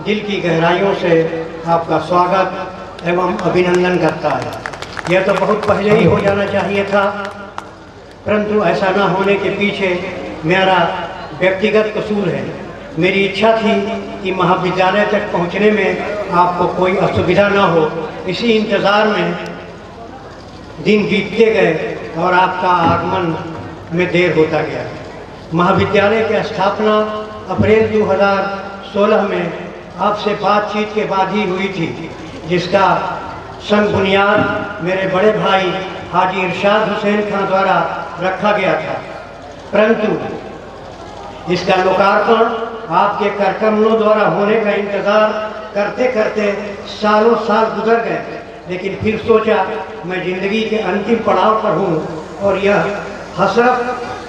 दिल की गहराइयों से आपका स्वागत एवं अभिनंदन करता है। यह तो बहुत पहले ही हो जाना चाहिए था, परंतु ऐसा न होने के पीछे मेरा व्यक्तिगत कसूर है। मेरी इच्छा थी कि महाविद्यालय तक पहुंचने में आपको कोई असुविधा न हो। इसी इंतज़ार में दिन बीतते गए और आपका आगमन में देर होता गया। महाविद्यालय की स्थापना अप्रैल 2016 में आपसे बातचीत के बाद ही हुई थी, जिसका संग बुनियाद मेरे बड़े भाई हाजी इरशाद हुसैन खान द्वारा रखा गया था। परंतु इसका लोकार्पण आपके कार्यक्रमों द्वारा होने का इंतज़ार करते करते सालों साल गुजर गए। लेकिन फिर सोचा मैं ज़िंदगी के अंतिम पड़ाव पर हूँ और यह हसरत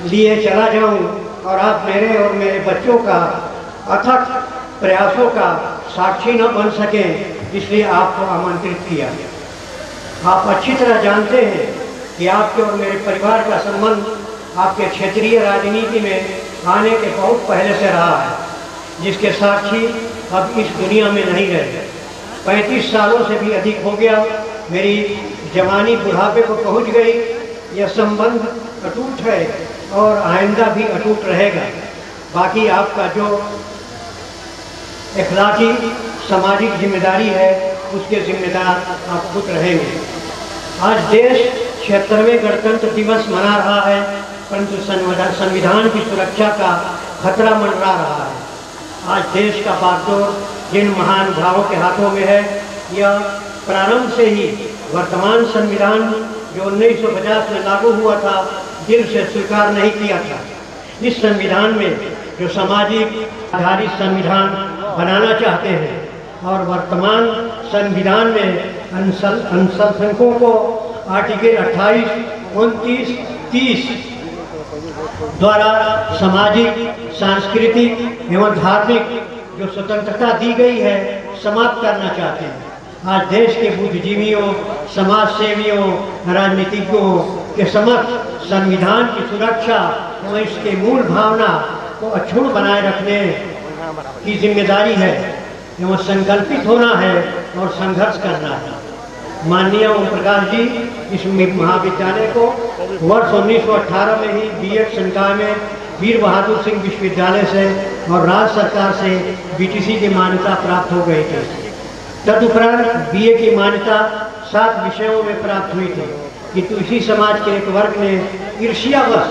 लिए चला जाऊँ और आप मेरे और मेरे बच्चों का अथक प्रयासों का साक्षी न बन सकें, इसलिए आपको आमंत्रित किया। आप अच्छी तरह जानते हैं कि आपके और मेरे परिवार का संबंध आपके क्षेत्रीय राजनीति में आने के बहुत पहले से रहा है, जिसके साक्षी अब इस दुनिया में नहीं रहे। 35 सालों से भी अधिक हो गया। मेरी जवानी बुढ़ापे को पहुंच गई। यह संबंध अटूट है और आइंदा भी अटूट रहेगा। बाकी आपका जो इखलाकी सामाजिक जिम्मेदारी है, उसके जिम्मेदार आप खुद रहेंगे। आज देश 76वें गणतंत्र दिवस मना रहा है, परंतु संविधान की सुरक्षा का खतरा मंडरा रहा है। आज देश का बागडोर जिन महानुभावों के हाथों में है, यह प्रारंभ से ही वर्तमान संविधान जो 1950 में लागू हुआ था, दिल से स्वीकार नहीं किया था। इस संविधान में जो सामाजिक आधारित संविधान बनाना चाहते हैं और वर्तमान संविधान में अल्पसंख्यकों को आर्टिकल 28, 29, 30 द्वारा सामाजिक, सांस्कृतिक एवं धार्मिक जो स्वतंत्रता दी गई है, समाप्त करना चाहते हैं। आज देश के बुद्धिजीवियों, समाज सेवियों, राजनीतिज्ञों के समक्ष संविधान की सुरक्षा और इसके मूल भावना को अक्षुण्ण बनाए रखने की जिम्मेदारी है एवं संकल्पित होना है और संघर्ष करना है। माननीय ओम प्रकाश जी इस महाविद्यालय को वर्ष 1918 में ही B.Ed संकाय में वीर बहादुर सिंह विश्वविद्यालय से और राज्य सरकार से BTC की मान्यता प्राप्त हो गई थी। तदुपरांत BA की मान्यता 7 विषयों में प्राप्त हुई थी, किंतु इसी समाज के एक वर्ग ने ईर्ष्यावश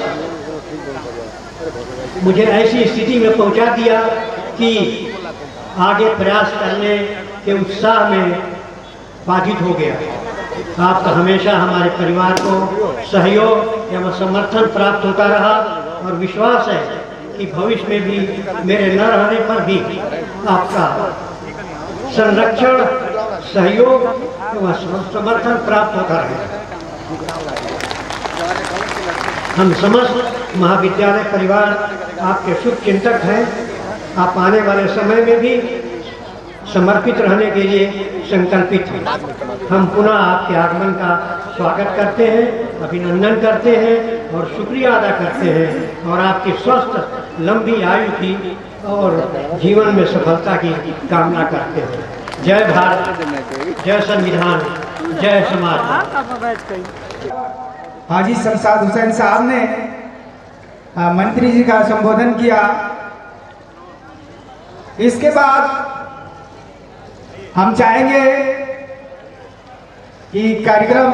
मुझे ऐसी स्थिति में पहुंचा दिया कि आगे प्रयास करने के उत्साह में बाधित हो गया। आपका हमेशा हमारे परिवार को सहयोग एवं समर्थन प्राप्त होता रहा और विश्वास है कि भविष्य में भी मेरे न रहने पर भी आपका संरक्षण, सहयोग एवं समर्थन प्राप्त होता रहेगा। हम समस्त महाविद्यालय परिवार आपके शुभ चिंतक हैं। आप आने वाले समय में भी समर्पित रहने के लिए संकल्पित हैं। हम पुनः आपके आगमन का स्वागत करते हैं, अभिनंदन करते हैं और शुक्रिया अदा करते हैं और आपकी स्वस्थ लंबी आयु की और जीवन में सफलता की कामना करते हैं। जय भारत, जय संविधान, जय समाज। हाजी शमशाद हुसैन साहब ने मंत्री जी का संबोधन किया। इसके बाद हम चाहेंगे कि कार्यक्रम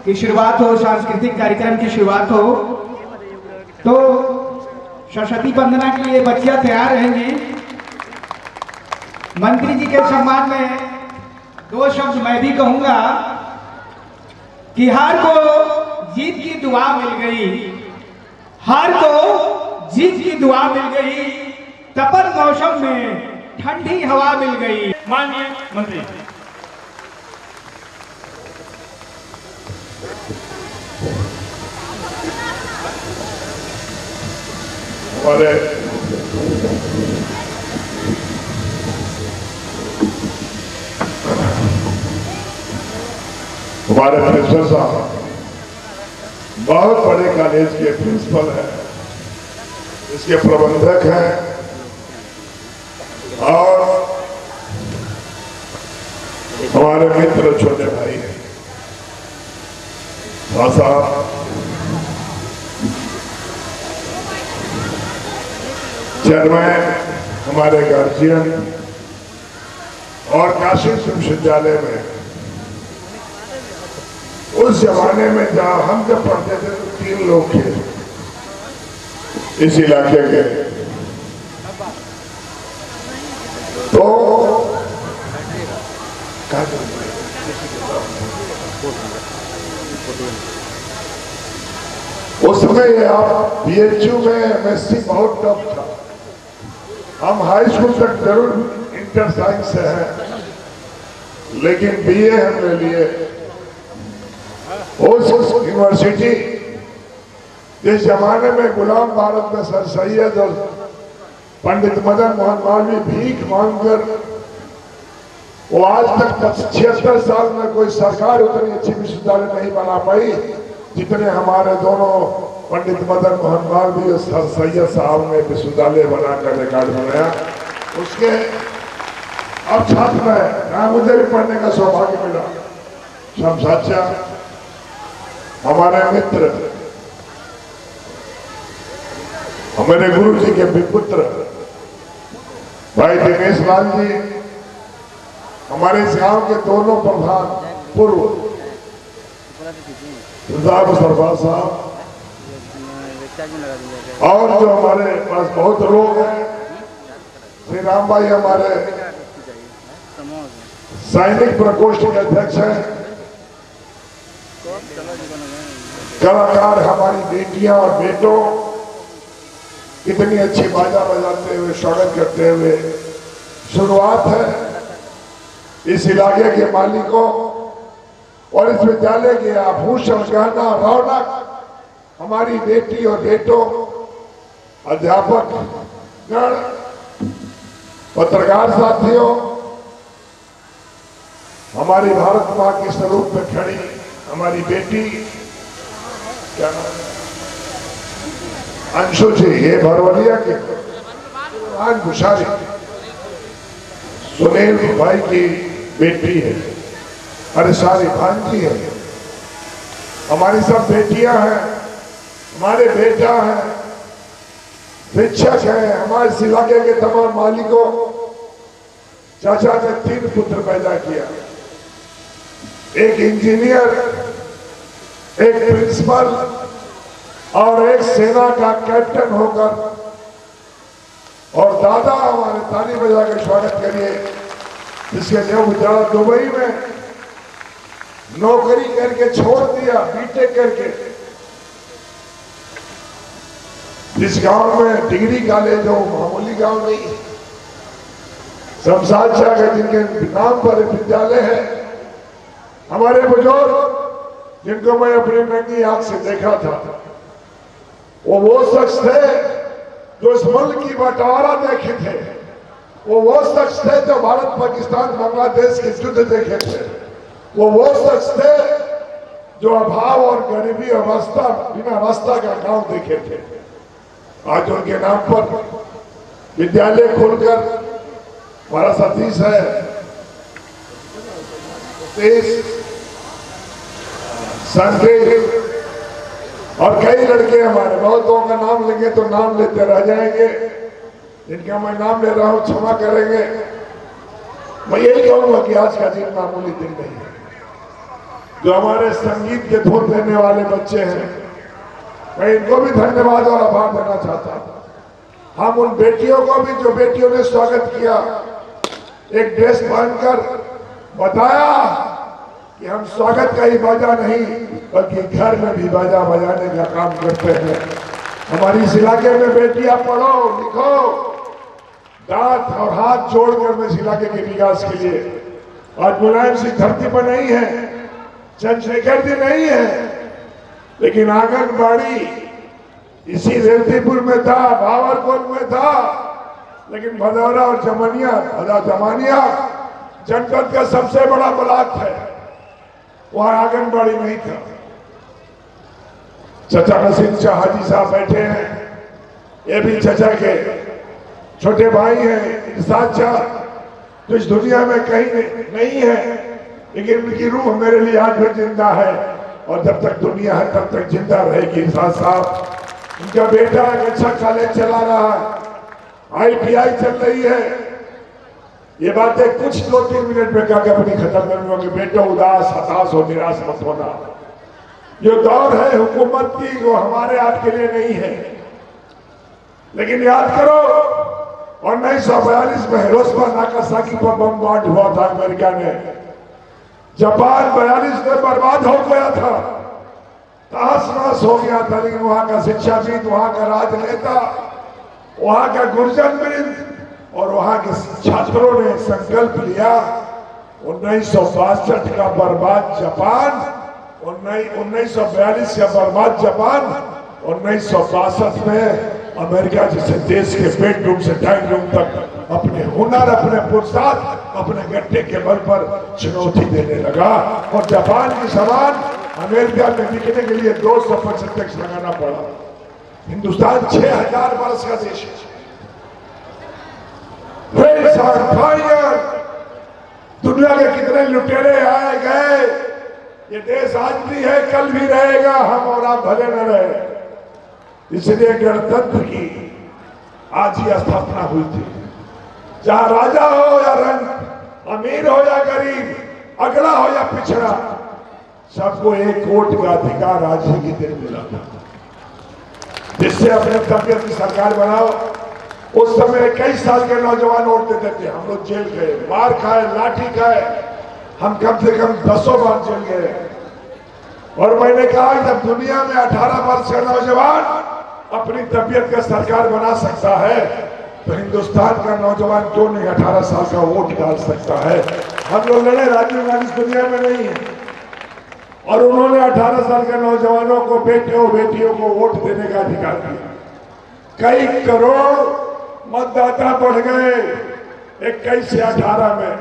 की शुरुआत हो, सांस्कृतिक कार्यक्रम की शुरुआत हो। तो सरस्वती वंदना के लिए बच्चियां तैयार रहेंगी। मंत्री जी के सम्मान में 2 शब्द मैं भी कहूंगा कि हार को जीत की दुआ मिल गई, हार को जीत की दुआ मिल गई, तपन मौसम में ठंडी हवा मिल गई। माननीय मंत्री हमारे प्रिंसिपल साहब बहुत बड़े कॉलेज के प्रिंसिपल हैं, इसके प्रबंधक हैं और हमारे मित्र छोटे भाई हैं, साहब चेयरमैन, हमारे गार्जियन और काशी विश्वविद्यालय में उस जमाने में जहां हम जब पढ़ते थे तो 3 लोग थे इस इलाके के। तो उसमें आप बीएचयू में एमएससी बहुत टफ था। हम हाई स्कूल तक जरूर इंटर साइंस से हैं, लेकिन बीए हमने लिए उस यूनिवर्सिटी जिस जमाने में गुलाम भारत में सर सैयद और पंडित मदन मोहन मालवीय भीख मांगकर, वो आज तक 76 साल में कोई सरकार उतनी अच्छी विश्वविद्यालय नहीं बना पाई जितने हमारे दोनों पंडित मदन मोहन मालवीय और सर सैयद साहब ने विश्वविद्यालय बनाकर रिकॉर्ड बनाया। उसके अब छात्र है ना, मुझे भी पढ़ने का सौभाग्य मिला। शमशाचा हमारे मित्र, हमारे गुरु जी के भी पुत्र भाई दिनेश लाल जी, हमारे इस गांव के दोनों प्रधान पूर्व सरदार साहब, और जो हमारे पास बहुत लोग हैं, श्री राम भाई हमारे सैनिक प्रकोष्ठ के अध्यक्ष हैं, कलाकार हमारी बेटियां और बेटों, कितनी अच्छी बाजा बजाते हुए स्वागत करते हुए शुरुआत है इस इलाके के मालिकों और इस विद्यालय के आभूषण गहना रौनक हमारी बेटी और बेटों, अध्यापक गण, पत्रकार साथियों, हमारी भारत मां के स्वरूप में खड़ी हमारी बेटी, क्या नाम है, अंशु जी, ये भरवलिया के आज भुषारी सुनील भाई की बेटी है, अरे सारी भांजी है, हमारी सब बेटियां हैं, हमारे बेटा हैं, शिक्षक हैं, हमारे इस इलाके के तमाम मालिकों। चाचा ने 3 पुत्र पैदा किया, एक इंजीनियर, एक प्रिंसिपल और एक सेना का कैप्टन होकर, और दादा हमारे ताली बजा के स्वागत करिए, जिसके जो बेचारा दुबई में नौकरी करके छोड़ दिया, बीटेक करके, जिस गांव में डिग्री कॉलेज हो, मामूली गांव नहीं, शमशाचा के जिनके नाम पर विद्यालय है, हमारे बुजुर्ग जिनको मैं अपनी नंगी आंख से देखा था, वो शख्स थे जो इस मुल्क की बंटवारा देखे थे, वो शख्स थे जो भारत पाकिस्तान बांग्लादेश के युद्ध देखे थे, वो शख्स थे जो अभाव और गरीबी अवस्था बिना रास्ता का गांव देखे थे। आज उनके नाम पर विद्यालय खोलकर हमारा सतीश है, 23 संजय और कई लड़के हमारे, बहुत लोगों का नाम लेंगे तो नाम लेते रह जाएंगे, जिनका मैं नाम ले रहा हूं क्षमा करेंगे। मैं यही कहूंगा कि आज का दिन मामूली दिन नहीं है। जो हमारे संगीत के धुन देने वाले बच्चे हैं, मैं इनको भी धन्यवाद और आभार देना चाहता हूं। हम उन बेटियों को भी, जो बेटियों ने स्वागत किया, एक ड्रेस पहनकर बताया कि हम स्वागत का ही बाजा नहीं बल्कि घर में भी बाजा बजाने का काम करते हैं। हमारी इस इलाके में बेटियां पढ़ो लिखो, दांत और हाथ जोड़कर मैं इस इलाके के विकास के लिए, आज मुलायम सिंह धरती पर नहीं है, चंद्रशेखर जी नहीं है, लेकिन आंगनबाड़ी इसी रेवतीपुर में था, भावरपुर में था, लेकिन भदौरा और जमानिया जनपद का सबसे बड़ा ब्लॉक है, वहां आंगनबाड़ी नहीं था। चचा नसीम शाह हाजी साहब बैठे हैं, ये भी चचा के छोटे भाई हैं, इरशाद शाह, जो इस दुनिया में कहीं नहीं है, लेकिन उनकी रूह मेरे लिए आज भी जिंदा है और जब तक दुनिया है तब तक जिंदा रहेगी। साथ साथ उनका बेटा एक अच्छा कॉलेज चला रहा है, ITI चल रही है। ये बातें कुछ 2-3 मिनट में क्या अपनी खत्म करूंगा कि बेटा उदास हताश हो निराश मत होना। जो दौर है हुकूमत की वो हमारे आपके लिए नहीं है, लेकिन याद करो 1942 में हिरोशिमा नागासाकी पर बमबार्ड हुआ था अमेरिका ने। जापान 42 में बर्बाद हो गया था, तहस-नहस हो गया था, लेकिन वहां का शिक्षाविद, वहां का राजनेता, वहां का गुर्जर वृंद और वहां के छात्रों ने संकल्प लिया 1962 का बर्बाद जापान, 1942 का बर्बाद जापान 1962 में अमेरिका जैसे देश के बेडरूम से डाइनिंग रूम तक अपने हुनर, अपने पुरुषार्थ, अपने गट्टे के बल पर चुनौती देने लगा और जापान की समान अमेरिका में बिकने के लिए 200% टैक्स लगाना पड़ा। हिंदुस्तान 6000 वर्ष का देश है। दुनिया के कितने लुटेरे आए गए, ये देश आज भी है, कल भी रहेगा, हम और आप भले न रहे। इसलिए गणतंत्र की आज ही स्थापना हुई थी। चाहे राजा हो या रंग, अमीर हो या गरीब, अगला हो या पिछड़ा, सबको एक वोट का अधिकार आज ही के दिन मिला था, जिससे अपने तबियत की सरकार बनाओ। उस समय 21 साल के नौजवान वोट देते थे, हम लोग जेल गए, मार खाए, लाठी खाए, हम कम से कम 10 बार जेल गए। और मैंने कहा जब दुनिया में 18 वर्ष का नौजवान अपनी तबियत का सरकार बना सकता है तो हिंदुस्तान का नौजवान क्यों नहीं 18 साल का वोट डाल सकता है। हम लोग लड़े, राजीव गांधी दुनिया में नहीं है और उन्होंने 18 साल के नौजवानों को, बेटियों बेटियों को वोट देने का अधिकार दिया। कई करोड़ मतदाता बढ़ गए 21 से 18 में।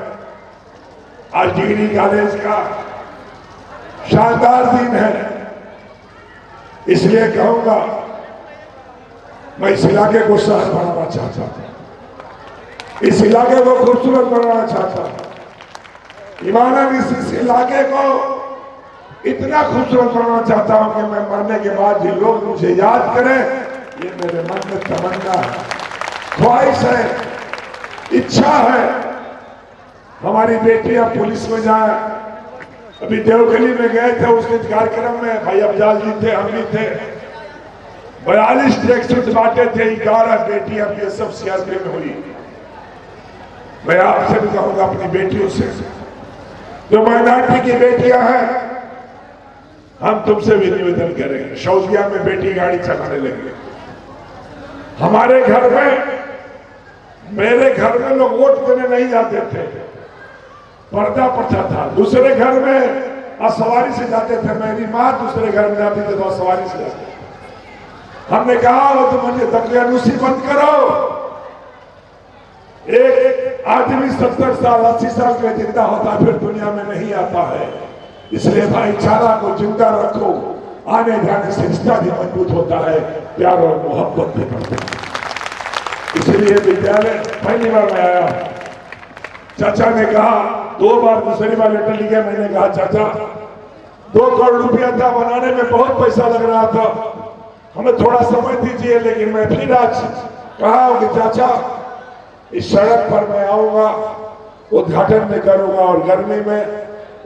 आज डिग्री कॉलेज का शानदार दिन है, इसलिए कहूंगा मैं इस इलाके को शहर बनाना चाहता हूं, इस इलाके को खूबसूरत बनाना चाहता हूं। ईमानन इस इलाके को इतना खूबसूरत बनाना चाहता हूं कि मैं मरने के बाद भी लोग मुझे याद करें। ये मेरे मन में तमन्ना है, ख्वाहिश है, इच्छा है। हमारी बेटियां पुलिस में जाए। अभी देवगली में गए थे, उसके कार्यक्रम में भाई अफजाल जी थे, हम भी थे। 42 ट्रैकसूट बांटे थे, 11 बेटियां BSF CRP में हुई। मैं आपसे भी कहूंगा अपनी बेटियों से, जो माइनॉरिटी की बेटियां हैं, हम तुमसे भी निवेदन करेंगे, शौकिया में बेटी गाड़ी चलाने लगे। हमारे घर में, मेरे घर में लोग वोट देने नहीं जाते थे, पर्दा प्रथा था। दूसरे घर में सवारी से जाते थे, मेरी माँ दूसरे घर में जाती थी तो सवारी से जाते थे। हमने कहा वो तो मुझे दकियानूसी बंद करो। एक आदमी 70 साल 80 साल के जिंदा होता फिर दुनिया में नहीं आता है। इसलिए भाईचारा को जिंदा रखो, आने जाने से रिश्ता भी मजबूत होता है, प्यार और मोहब्बत भी बढ़ती है। इसलिए विद्यालय पहली बार मैं आया, चाचा ने कहा 2 बार, दूसरी बार लेटर लिखा। मैंने कहा चाचा 2 करोड़ रुपया था, बनाने में बहुत पैसा लग रहा था, हमें थोड़ा समय दीजिए। लेकिन मैं फिर आज कहा कि चाचा इस सड़क पर मैं आऊंगा, उद्घाटन भी करूंगा और गर्मी में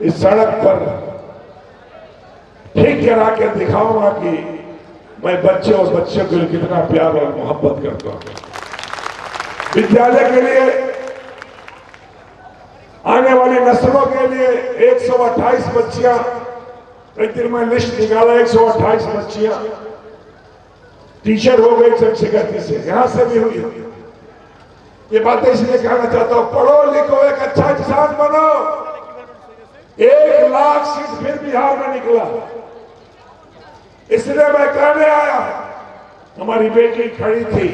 इस सड़क पर ठीक करा के दिखाऊंगा कि मैं बच्चे और बच्चों के लिए कितना प्यार और मोहब्बत करता हूं। विद्यालय के लिए, आने वाली नस्लों के लिए 128 बच्चियां, एक दिन मैं लिस्ट निकाला, 128 बच्चियां टीचर हो गई शिक्षक से, यहां से भी हुई। ये बातें इसलिए कहना चाहता हूं, पढ़ो लिखो, एक अच्छा इंसान बनो। 1 लाख सीट फिर बिहार में निकला, इसलिए मैं कहने आया। हमारी बेटी खड़ी थी,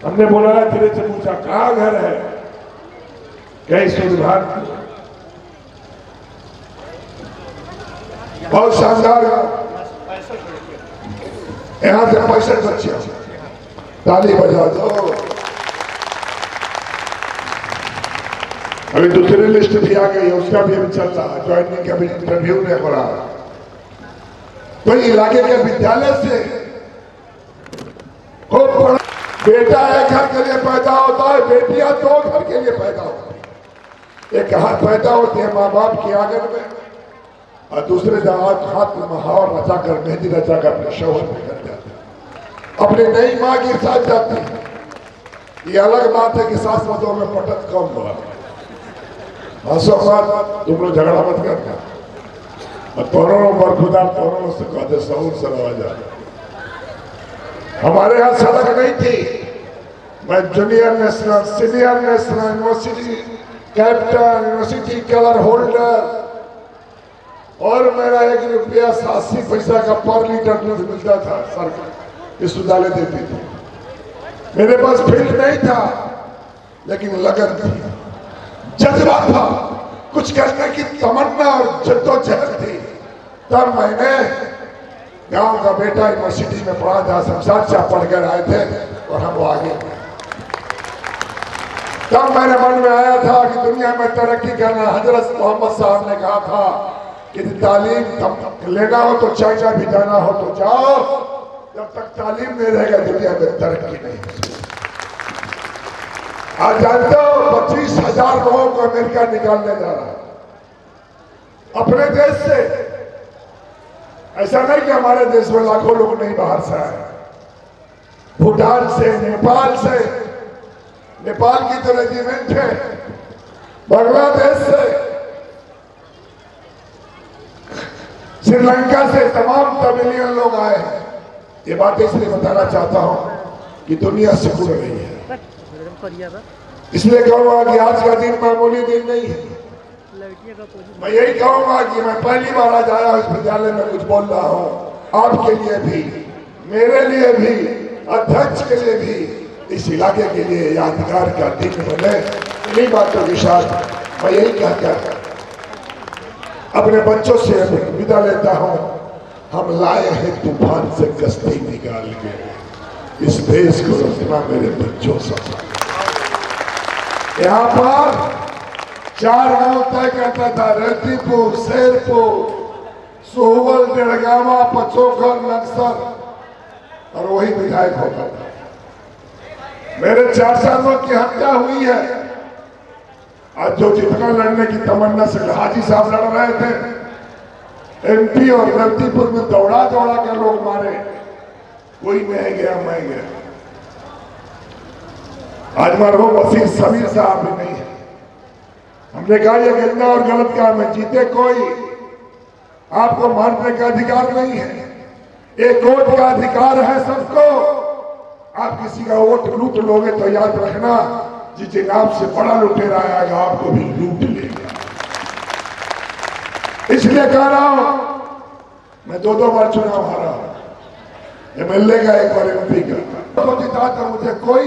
हमने बोला धीरे से पूछा कहाँ घर है, कई सुविधा, बहुत शानदार। यहां से 65 बच्चे, ताली बजा दो। अभी दूसरी लिस्ट भी आ गई है, उसका भी अभी चल रहा है, ज्वाइनिंग का भी इंटरव्यू नहीं हो रहा। तो इलाके के विद्यालय से खूब बड़ा बेटा एक घर के लिए पैदा होता है, बेटियां 2 घर के लिए पैदा होती है। एक हाथ पैदा होती है माँ बाप की आंगन में, और दूसरे हाथ में महावर रचा कर, मेहंदी रचा कर अपने शौहर में कर जाते हैं, अपनी नई माँ के साथ जाती है। ये अलग बात है कि सास मदों में पटत कम हुआ, हंसो मत, तुम लोग झगड़ा मत करना, और तोरणों पर खुदा तोरणों से कहते सहूर से रवा जा। हमारे यहाँ सड़क नहीं थी, मैं junior national, senior national, university captain, university colour holder, और मेरा 1 रुपया 87 पैसा का पर लीटर दूध मिलता था, सरकार विश्वविद्यालय देती थी। मेरे पास फील्ड नहीं था, लेकिन लगन थी, जज्बा था, कुछ करने की तमन्ना और जद्दोजहद थी। तब मैंने गांव का बेटा यूनिवर्सिटी में पढ़ा था, शमशाद साहब पढ़कर आए थे और हम वो आगे। तब मेरे मन में आया था कि दुनिया में तरक्की करना, हजरत मोहम्मद साहब ने कहा था कि तालीम लेना हो तो चाइना भी जाना हो तो जाओ, जब तक तालीम नहीं रहेगा दुनिया में तरक्की नहीं। आज जानते हो 25,000 लोगों को अमेरिका निकालने जा रहा है अपने देश से। ऐसा नहीं कि हमारे देश में लाखों लोग नहीं बाहर से आए, भूटान से, नेपाल से, नेपाल की तो रेजिमेंट है, बांग्लादेश से, श्रीलंका से तमाम तमिलियन लोग आए हैं। ये बात इसलिए बताना चाहता हूं कि दुनिया सिकुड़ रही है, इसलिए कहूंगा कि आज का दिन मामूली दिन नहीं है। मैं यही कहूंगा कि मैं पहली बार आज आया इस विद्यालय में कुछ बोल रहा हूं, आपके लिए भी, मेरे लिए भी, अध्यक्ष के लिए भी, इस इलाके के लिए यादगार का दिन बने। इन्हीं बातों के साथ मैं यही कहकर अपने बच्चों से विदा लेता हूं। हम लाए हैं तूफान से कश्ती निकाल के, इस देश को रखना मेरे बच्चों से। यहाँ पर 4 गांव तय करता था, रेतीपुर, शेरपुर, सोहवल, डेढ़गामा, पचोखर, नक्सर, और वही विधायक होता था। मेरे 4 सालों की हत्या हुई है। आज जो जितना लड़ने की तमन्ना से हाजी साहब लड़ रहे थे, एमपी और रेतीपुर में दौड़ा दौड़ा कर लोग मारे, कोई नहीं गया, मैं गया। आज मरहूम वसीर समीर साहब भी नहीं है। हमने कहा यह गंदा और गलत काम है, जीते कोई, आपको मारने का अधिकार नहीं है, एक वोट का अधिकार है सबको। आप किसी का वोट लूट लोगे तो याद रखना, जिस जनाब से बड़ा लुटेरा आएगा आपको भी लूट लेगा। इसलिए कह रहा हूं, मैं 2 बार चुनाव हारा, एमएलए का, एक बार एमपी का, तो जिता तो मुझे कोई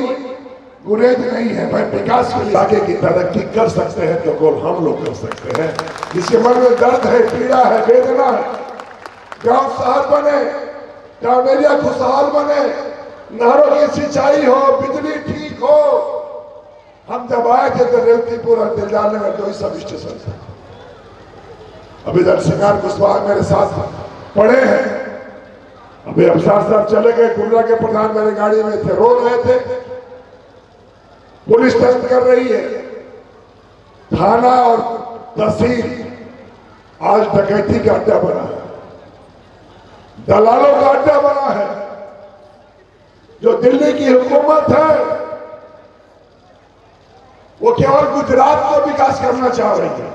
गुरेज नहीं है। मैं विकास के लिए आगे की तरक्की कर सकते हैं तो केवल हम लोग कर सकते हैं। जिसके मन में दर्द है, पीड़ा है, वेदना है, गांव शहर बने, टाउन एरिया खुशहाल बने, नहरों की सिंचाई हो, बिजली ठीक हो। हम जब आए थे तो रेवतीपुर और दिलजाने में 2 ही सब स्टेशन थे। अभी नरसिंहार कुशवाहा मेरे साथ पड़े हैं, अभी अफसर साहब चले गए, गुर्रा के प्रधान मेरे गाड़ी में थे, रो रहे थे। पुलिस तंग कर रही है, थाना और तहसील आज डकैती का अड्डा बना है, दलालों का अड्डा बना है। जो दिल्ली की हुकूमत है वो केवल गुजरात को विकास करना चाह रही है।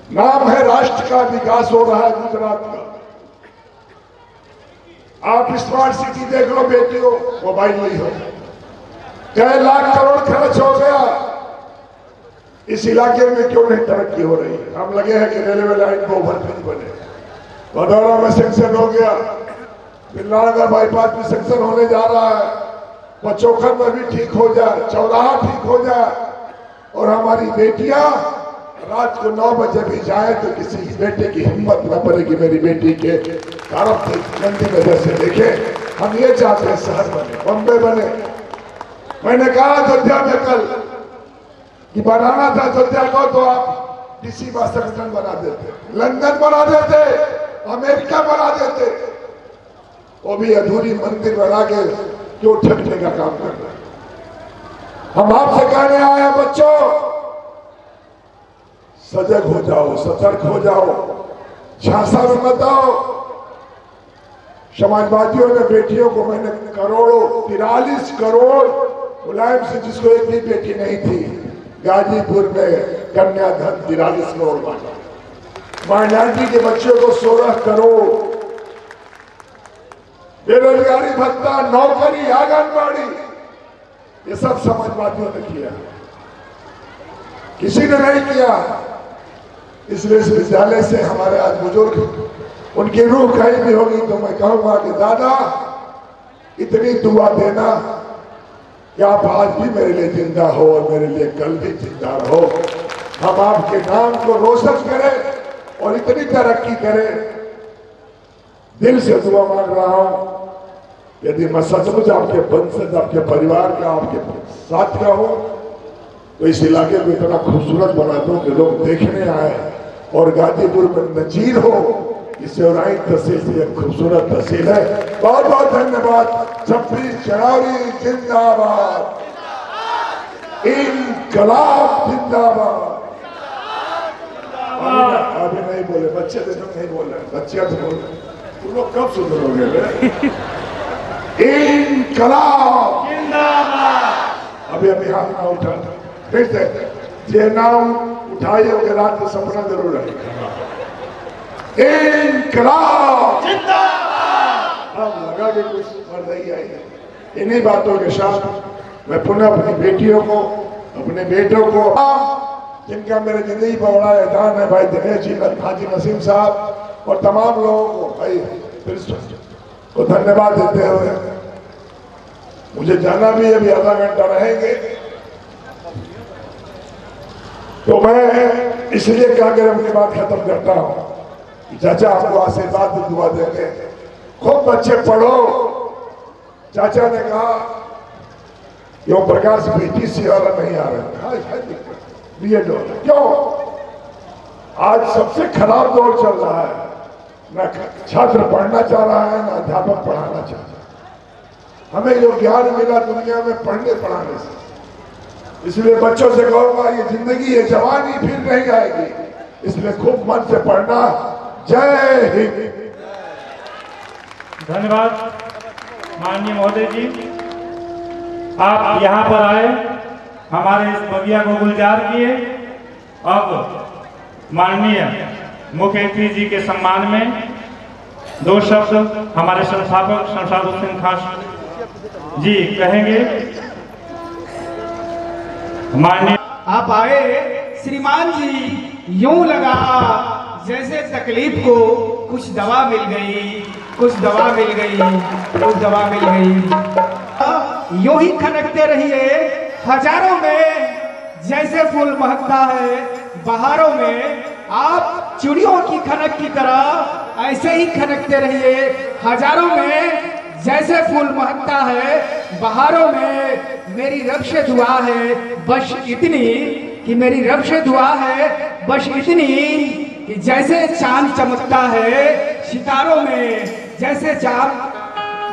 नाम है राष्ट्र का विकास हो रहा है गुजरात का। आप स्मार्ट सिटी देख लो बेटियों, मोबाइल नहीं हो, कई लाख करोड़ खर्च हो गया, इस इलाके में क्यों नहीं तरक्की हो रही है? हम लगे हैं कि रेलवे लाइन को ओवरब्रिज बने, भदौरा में सेक्शन हो गया, पिल्लानगर बाईपास में सेक्शन होने जा रहा है, पचोखर में भी ठीक हो जाए, चौराहा ठीक हो जाए, और हमारी बेटियां रात को 9 बजे भी जाए तो किसी बेटे की हिम्मत न पड़े कि मेरी बेटी के तरफ से गंदी नजर से देखे। हम ये चाहते हैं शहर बने, बम्बे बने। मैंने कहा अयोध्या में कल कि बनाना था अयोध्या को तो आप किसी वाशिंगटन बना देते, लंदन बना देते, अमेरिका बना देते, वो भी अधूरी मंदिर बना के क्यों ठगने का काम कर रहे हैं। हम आपसे कहने आए हैं बच्चों, सजग हो जाओ, सतर्क हो जाओ, झांसा में मत आओ। समाजवादियों ने बेटियों को, मैंने करोड़ों 43 करोड़ मुलायम से, जिसको एक भी बेटी नहीं थी, गाजीपुर में कन्याधन 43 करोड़ बांटा। माइनॉरिटी के बच्चों को 16 करोड़, बेरोजगारी भत्ता, नौकरी, आंगनबाड़ी, ये सब समाजवादियों ने किया, किसी ने नहीं किया। इसलिए इस विद्यालय से हमारे आज बुजुर्ग, उनकी रूह कहीं भी होगी तो मैं कहूंगा कि दादा इतनी दुआ देना कि आप आज भी मेरे लिए जिंदा हो और मेरे लिए कल भी जिंदा रहो। हम आपके नाम को रोशन करें और इतनी तरक्की करें। दिल से दुआ मांग रहा हूं, यदि मैं सचमुच आपके वंशज, आपके परिवार का, आपके साथ का हूं, तो इस इलाके को इतना खूबसूरत बना दूं कि लोग देखने आए और गाजीपुर में नजीर हो। सेवराइन तहसील से एक खूबसूरत तहसील है। बहुत बहुत धन्यवाद। 26 जनवरी जिंदाबाद, इनकलाब जिंदाबाद। अभी नहीं बोले बच्चे, देखो नहीं बोल रहे, बच्चे तो बोल रहे, तुम लोग कब सुधरोगे? इनकलाब जिंदाबाद। अभी अभी हाथ ना उठा, फिर से ये नाम उठाइए, उसके रात में सपना जरूर है। इनकलाब जिंदाबाद। अब लगा कि कुछ मर नहीं आई है। इन्हीं बातों के साथ मैं पुनः अपनी बेटियों को, अपने बेटों को, जिनका मेरे जिंदगी पर बड़ा एहसान है, भाई दिनेश जी, हाजी नसीम साहब और तमाम लोगों को भाई को धन्यवाद देते हुए, मुझे जाना भी अभी आधा घंटा रहेंगे, तो मैं इसलिए कहा कि अपनी बात खत्म करता हूं। चाचा आपको आशीर्वाद दुआ देंगे, खूब बच्चे पढ़ो। चाचा ने कहा यो प्रकाश बीटीसी वाला नहीं आ रहा है, बीएड क्यों? आज सबसे खराब दौर चल रहा है, न छात्र पढ़ना चाह रहा है, न अध्यापक पढ़ाना चाहता है। हमें जो ज्ञान मिला दुनिया में पढ़ने पढ़ाने से, इसलिए बच्चों से कहूंगा ये जिंदगी, ये जवानी फिर नहीं आएगी, इसलिए खूब मन से पढ़ना। जय हिंद। धन्यवाद माननीय महोदय जी, आप यहाँ पर आए, हमारे इस बगिया को गुलजार किए। अब माननीय मुख्यमंत्री जी के सम्मान में 2 शब्द हमारे संस्थापक शमशाद हुसैन खान जी कहेंगे। माननीय आप आए श्रीमान जी, यूं लगा जैसे तकलीफ को कुछ दवा मिल गई, कुछ दवा मिल गई, कुछ दवा मिल गई। यूं ही खनकते रहिए हजारों में, जैसे फूल महकता है बहारों में। आप चिड़ियों की खनक की तरह ऐसे ही खनकते रहिए हजारों में, जैसे फूल महकता है बहारों में। मेरी रब से दुआ है बस इतनी, कि मेरी रब से दुआ है बस इतनी, कि जैसे चांद चमकता है सितारों में, जैसे चांद।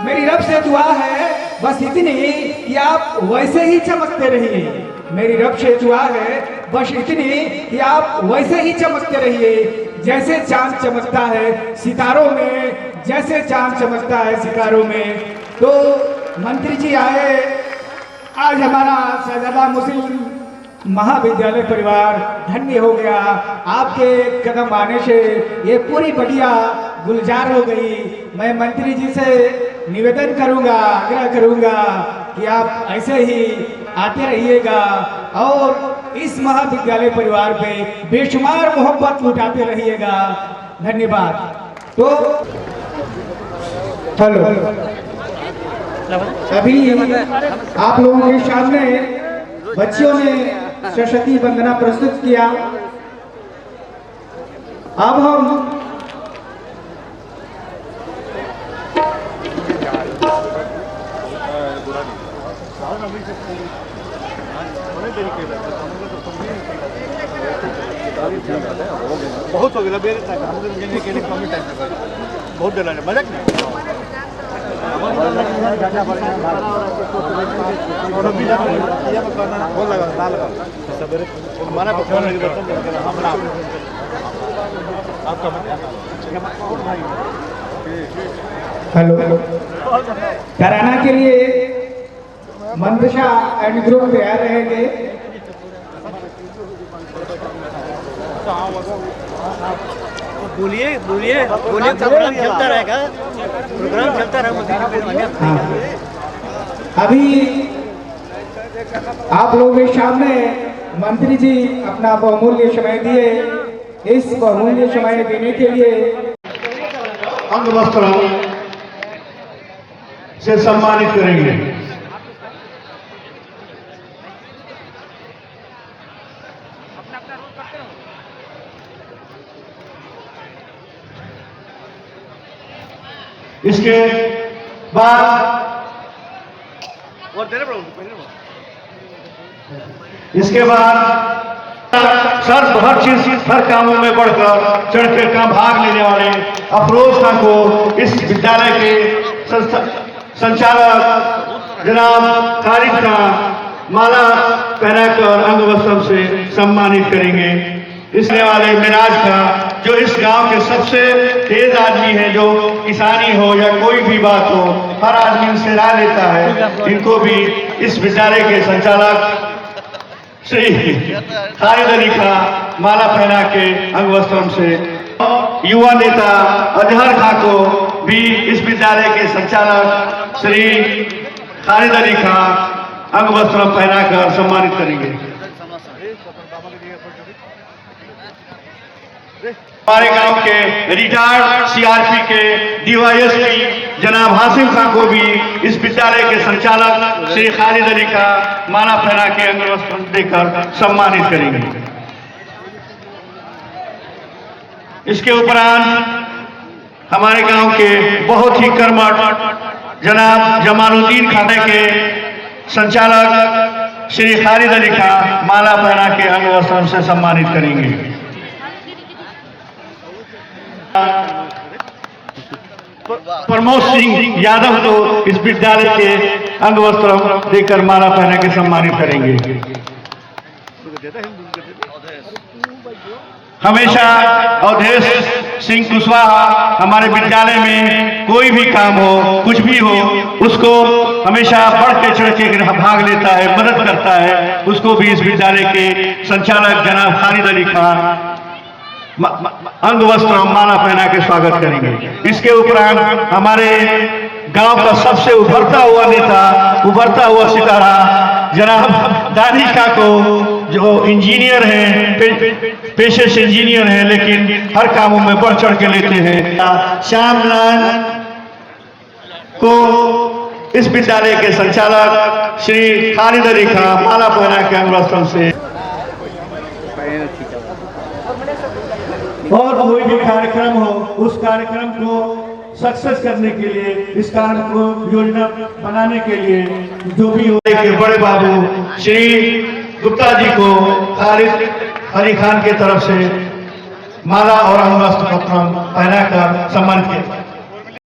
मेरी रब से दुआ है बस इतनी कि आप वैसे ही चमकते रहिए। मेरी रब से दुआ है बस इतनी कि आप वैसे ही चमकते रहिए, जैसे चांद चमकता है सितारों में, जैसे चांद चमकता है सितारों में। तो मंत्री जी आए, आज हमारा शहजादा मुस्लिम महाविद्यालय परिवार धन्य हो गया। आपके कदम आने से ये पूरी बगिया गुलजार हो गई। मैं मंत्री जी से निवेदन करूंगा, आग्रह करूंगा कि आप ऐसे ही आते रहिएगा और इस महाविद्यालय परिवार पे बेशुमार मोहब्बत लुटाते रहिएगा। धन्यवाद। तो हेलो, अभी आप लोगों के सामने बच्चियों ने सरस्वती वंदना प्रस्तुत किया। अब हम बहुत हो गया बेरे तक हम लोग लेने के लिए कम टाइम तक बहुत देर लगे मजाक नहीं जाना पड़ेगा और अभी ये करना बहुत लगा ना लगा सवेरे हमारा फोन लगे बर्तन हम ना आपका हेलो कराना के लिए मंदशा एंड ग्रुप तैयार रहेंगे। बोलिए बोलिए बोलिए, प्रोग्राम चलता रहेगा, प्रोग्राम चलता रहेगा। अभी आप लोगों के सामने मंत्री जी अपना बहुमूल्य समय दिए। इस बहुमूल्य समय देने के लिए अंग वस्त्र से सम्मानित करेंगे। इसके बाद हर चीज हर कामों में बढ़कर चढ़कर काम भाग लेने वाले अफरोज खान को इस विद्यालय के संचालक जनाब खालिद खान माला पहनाकर अंग वस्त्र से सम्मानित करेंगे। इसने वाले मिराज का जो इस गांव के सबसे तेज आदमी है, जो किसानी हो या कोई भी बात हो हर आदमी इनसे राय लेता है। इनको भी इस विद्यालय के संचालक श्री खालिद अली का माला पहना के अंग वस्त्र से, युवा नेता अजहर खां को भी इस विद्यालय के संचालक श्री खालिद अली खां अंग वस्त्र पहनाकर सम्मानित करेंगे। हमारे गांव के रिटायर्ड सीआरपी के डीवाईएसपी जनाब हासिम खान को भी इस विद्यालय के संचालक श्री खालिद अली का माला पहना के अंग वस्त्र देकर सम्मानित करेंगे। इसके उपरांत हमारे गांव के बहुत ही कर्मठ जनाब जमालुद्दीन खाने के संचालक श्री खालिद अली का माला पहना के अंग वस्त्र से सम्मानित करेंगे। प्रमोद सिंह यादव को इस विद्यालय के अंग वस्त्र देकर माला पहना के सम्मानित करेंगे। हमेशा अवधेश सिंह कुशवाहा हमारे विद्यालय में कोई भी काम हो, कुछ भी हो, उसको हमेशा बढ़ के चढ़ के भाग लेता है, मदद करता है। उसको भी इस विद्यालय के संचालक जनाब खालिद अली खान अंग वस्त्र माला पहना के स्वागत करेंगे। इसके उपरांत हमारे गांव का सबसे उभरता हुआ नेता, उभरता हुआ सितारा जनाब दानिश खां को, जो इंजीनियर हैं, पेशे से इंजीनियर हैं, लेकिन हर कामों में बढ़ चढ़ के लेते हैं। श्यामलाल को इस विद्यालय के संचालक श्री खालिद अली खां माला पहना के अंग वस्त्र से, और कोई भी कार्यक्रम हो उस कार्यक्रम को सक्सेस करने के लिए, इस कार्य को योजना बनाने के लिए जो भी हो, के बड़े बाबू श्री गुप्ता जी को खालिद अली खान की तरफ से माला और अंग वस्त्र पहनाकर सम्मानित किया।